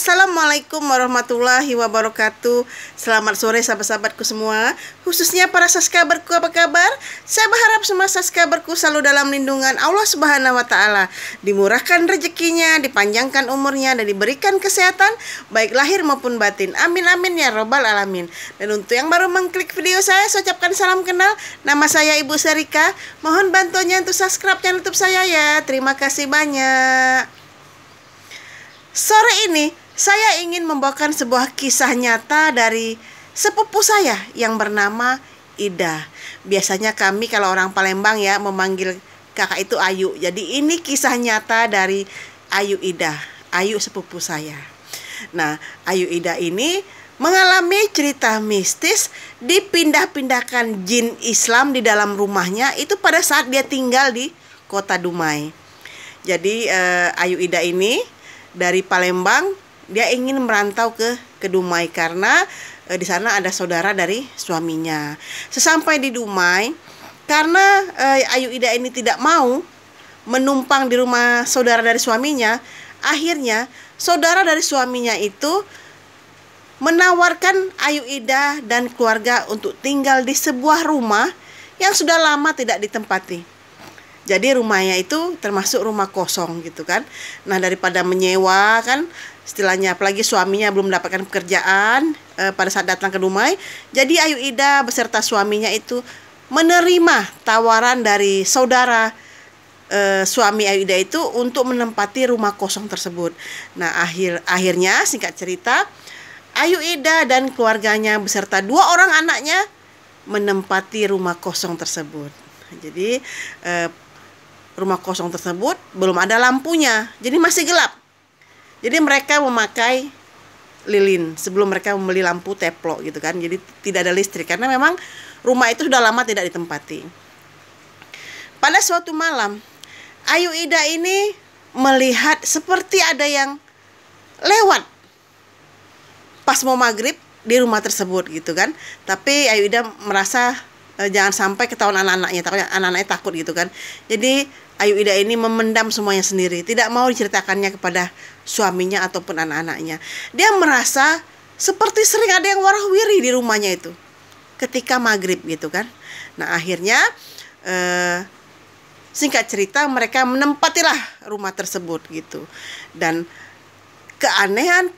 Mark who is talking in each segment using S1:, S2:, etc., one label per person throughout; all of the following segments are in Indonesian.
S1: Assalamualaikum warahmatullahi wabarakatuh. Selamat sore sahabat-sahabatku semua, khususnya para subscriberku, apa kabar? Saya berharap semua subscriberku selalu dalam lindungan Allah Subhanahu wa Ta'ala, dimurahkan rezekinya, dipanjangkan umurnya, dan diberikan kesehatan baik lahir maupun batin. Amin amin ya robbal alamin. Dan untuk yang baru mengklik video saya ucapkan salam kenal. Nama saya Ibu Serika. Mohon bantuannya untuk subscribe channel YouTube saya ya. Terima kasih banyak. Sore ini saya ingin membawakan sebuah kisah nyata dari sepupu saya yang bernama Ida. Biasanya kami kalau orang Palembang ya memanggil kakak itu Ayu. Jadi ini kisah nyata dari Ayu Ida, Ayu sepupu saya. Nah, Ayu Ida ini mengalami cerita mistis dipindah-pindahkan jin Islam di dalam rumahnya itu pada saat dia tinggal di kota Dumai. Jadi Ayu Ida ini dari Palembang, dia ingin merantau ke Dumai karena di sana ada saudara dari suaminya. Sesampai di Dumai, karena Ayu Ida ini tidak mau menumpang di rumah saudara dari suaminya, akhirnya saudara dari suaminya itu menawarkan Ayu Ida dan keluarga untuk tinggal di sebuah rumah yang sudah lama tidak ditempati. Jadi rumahnya itu termasuk rumah kosong gitu kan. Nah, daripada menyewa kan istilahnya, apalagi suaminya belum mendapatkan pekerjaan pada saat datang ke Dumai. Jadi Ayu Ida beserta suaminya itu menerima tawaran dari saudara suami Ayu Ida itu untuk menempati rumah kosong tersebut. Nah, akhirnya singkat cerita, Ayu Ida dan keluarganya beserta 2 orang anaknya menempati rumah kosong tersebut. Jadi rumah kosong tersebut belum ada lampunya, jadi masih gelap. Jadi mereka memakai lilin sebelum mereka membeli lampu teplok gitu kan. Jadi tidak ada listrik karena memang rumah itu sudah lama tidak ditempati. Pada suatu malam, Ayu Ida ini melihat seperti ada yang lewat pas mau maghrib di rumah tersebut gitu kan. Tapi Ayu Ida merasa jangan sampai ketahuan anak-anaknya takut gitu kan. Jadi Ayu Ida ini memendam semuanya sendiri, tidak mau diceritakannya kepada suaminya ataupun anak-anaknya. Dia merasa seperti sering ada yang warawiri di rumahnya itu ketika maghrib gitu kan. Nah, akhirnya singkat cerita mereka menempatilah rumah tersebut gitu. Dan keanehan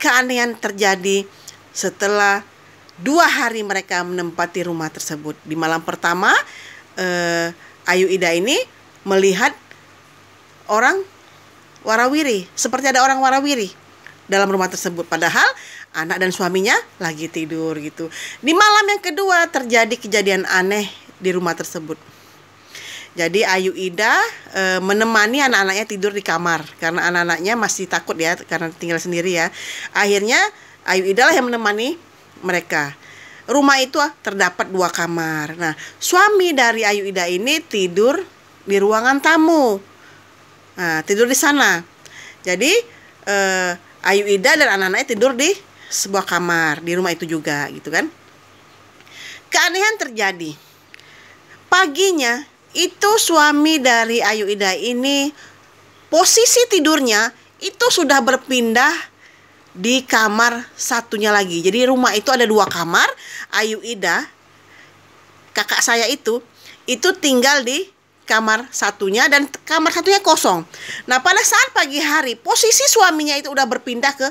S1: terjadi setelah 2 hari mereka menempati rumah tersebut. Di malam pertama, Ayu Ida ini melihat orang warawiri, seperti ada orang warawiri dalam rumah tersebut. Padahal anak dan suaminya lagi tidur gitu. Di malam yang kedua terjadi kejadian aneh di rumah tersebut. Jadi Ayu Ida menemani anak-anaknya tidur di kamar karena anak-anaknya masih takut ya karena tinggal sendiri ya. Akhirnya Ayu Ida lah yang menemani mereka. Rumah itu terdapat 2 kamar. Nah, suami dari Ayu Ida ini tidur di ruangan tamu. Nah, tidur di sana. Jadi Ayu Ida dan anak-anaknya tidur di sebuah kamar di rumah itu juga gitu kan. Keanehan terjadi. Paginya itu suami dari Ayu Ida ini posisi tidurnya itu sudah berpindah di kamar satunya lagi. Jadi rumah itu ada 2 kamar. Ayu Ida, kakak saya itu tinggal di kamar satunya dan kamar satunya kosong. Nah, pada saat pagi hari posisi suaminya itu udah berpindah ke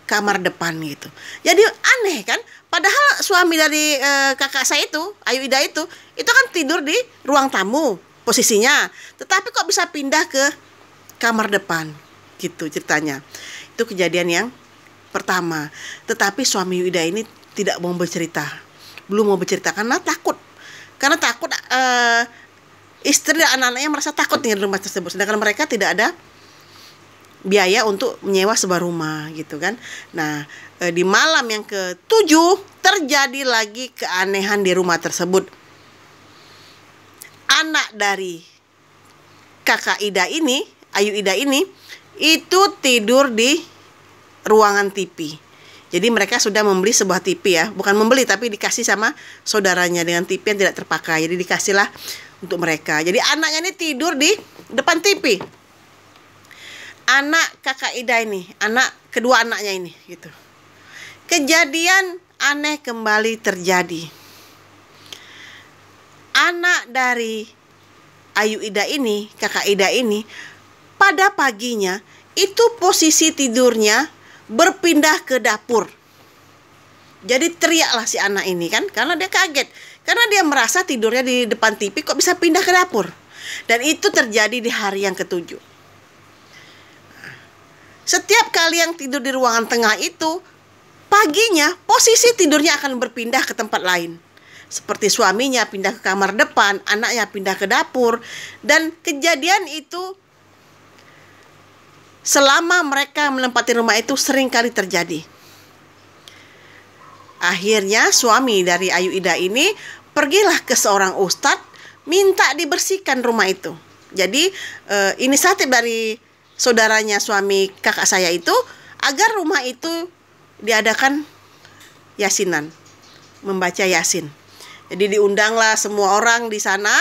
S1: kamar depan gitu. Jadi aneh kan? Padahal suami dari kakak saya itu, Ayu Ida itu kan tidur di ruang tamu posisinya. Tetapi kok bisa pindah ke kamar depan gitu ceritanya. Itu kejadian yang pertama. Tetapi suami Ayu Ida ini tidak mau bercerita. Belum mau bercerita karena takut. Karena takut istri dan anak-anaknya merasa takut dengan rumah tersebut. Sedangkan mereka tidak ada biaya untuk menyewa sebuah rumah gitu kan. Nah, di malam yang ke-7 terjadi lagi keanehan di rumah tersebut. Anak dari kakak Ida ini, Ayu Ida ini, itu tidur di ruangan TV. Jadi mereka sudah membeli sebuah TV ya. Bukan membeli tapi dikasih sama saudaranya dengan TV yang tidak terpakai. Jadi dikasihlah untuk mereka. Jadi anaknya ini tidur di depan TV. anak kakak Ida ini, kedua anaknya ini gitu. Kejadian aneh kembali terjadi. Anak dari Ayu Ida ini, kakak Ida ini, pada paginya itu posisi tidurnya berpindah ke dapur. Jadi teriaklah si anak ini kan, karena dia kaget. Karena dia merasa tidurnya di depan TV kok bisa pindah ke dapur. Dan itu terjadi di hari yang ke-7. Setiap kali yang tidur di ruangan tengah itu, paginya posisi tidurnya akan berpindah ke tempat lain. Seperti suaminya pindah ke kamar depan, anaknya pindah ke dapur. Dan kejadian itu selama mereka menempati rumah itu sering kali terjadi. Akhirnya suami dari Ayu Ida ini pergilah ke seorang ustadz minta dibersihkan rumah itu. Jadi inisiatif dari saudaranya suami kakak saya itu agar rumah itu diadakan yasinan, membaca yasin. Jadi diundanglah semua orang di sana,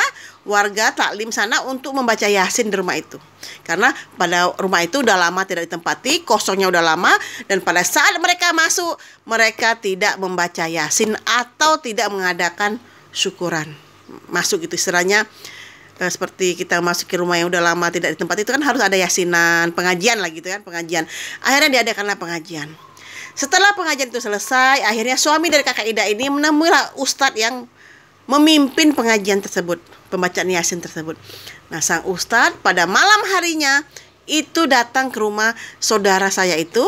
S1: warga taklim sana untuk membaca yasin di rumah itu. Karena pada rumah itu udah lama tidak ditempati, kosongnya udah lama, dan pada saat mereka masuk, mereka tidak membaca yasin atau tidak mengadakan syukuran. Masuk gitu istilahnya, seperti kita masuk ke rumah yang udah lama tidak ditempati itu kan harus ada yasinan, pengajian lah gitu kan, pengajian. Akhirnya diadakanlah pengajian. Setelah pengajian itu selesai, akhirnya suami dari kakak Ida ini menemuilah ustadz yang memimpin pengajian tersebut, pembacaan yasin tersebut. Nah, sang ustadz pada malam harinya itu datang ke rumah saudara saya itu,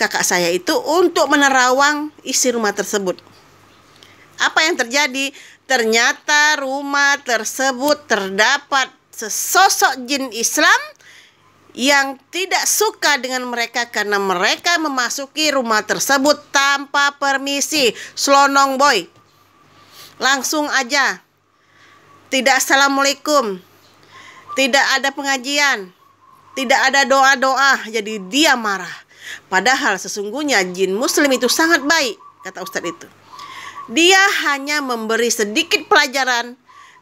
S1: kakak saya itu, untuk menerawang isi rumah tersebut. Apa yang terjadi? Ternyata rumah tersebut terdapat sesosok jin Islam yang tidak suka dengan mereka karena mereka memasuki rumah tersebut tanpa permisi. Selonong boy, langsung aja, tidak assalamualaikum, tidak ada pengajian, tidak ada doa-doa. Jadi dia marah. Padahal sesungguhnya jin muslim itu sangat baik, kata ustadz itu. Dia hanya memberi sedikit pelajaran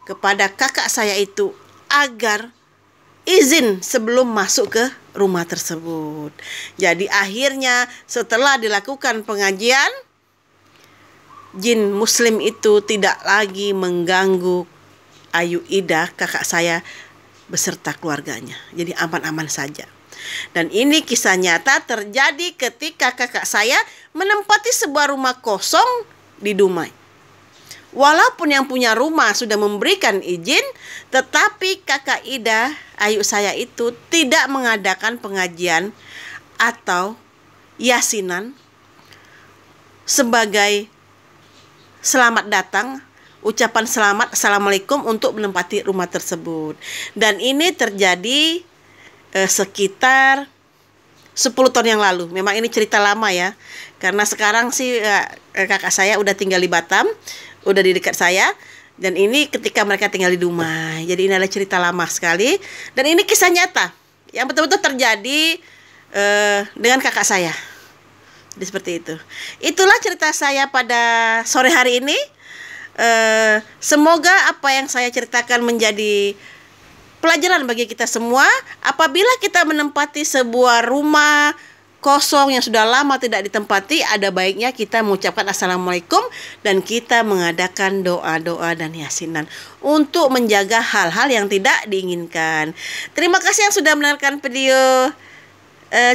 S1: kepada kakak saya itu agar izin sebelum masuk ke rumah tersebut. Jadi akhirnya setelah dilakukan pengajian, jin muslim itu tidak lagi mengganggu Ayu Ida, kakak saya, beserta keluarganya. Jadi aman-aman saja. Dan ini kisah nyata terjadi ketika kakak saya menempati sebuah rumah kosong di Dumai. Walaupun yang punya rumah sudah memberikan izin, tetapi kakak Ida, Ayu saya itu tidak mengadakan pengajian atau yasinan sebagai selamat datang, ucapan selamat, assalamualaikum untuk menempati rumah tersebut. Dan ini terjadi sekitar 10 tahun yang lalu. Memang ini cerita lama ya. Karena sekarang sih kakak saya udah tinggal di Batam, udah di dekat saya. Dan ini ketika mereka tinggal di Dumai. Jadi ini adalah cerita lama sekali. Dan ini kisah nyata yang betul-betul terjadi dengan kakak saya. Jadi seperti itu. Itulah cerita saya pada sore hari ini. Semoga apa yang saya ceritakan menjadi pelajaran bagi kita semua. Apabila kita menempati sebuah rumah kosong yang sudah lama tidak ditempati, ada baiknya kita mengucapkan assalamualaikum dan kita mengadakan doa-doa dan yasinan untuk menjaga hal-hal yang tidak diinginkan. Terima kasih yang sudah menonton video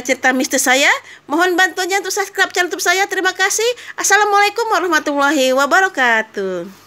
S1: cerita mistis saya. Mohon bantuannya untuk subscribe channel YouTube saya. Terima kasih. Assalamualaikum warahmatullahi wabarakatuh.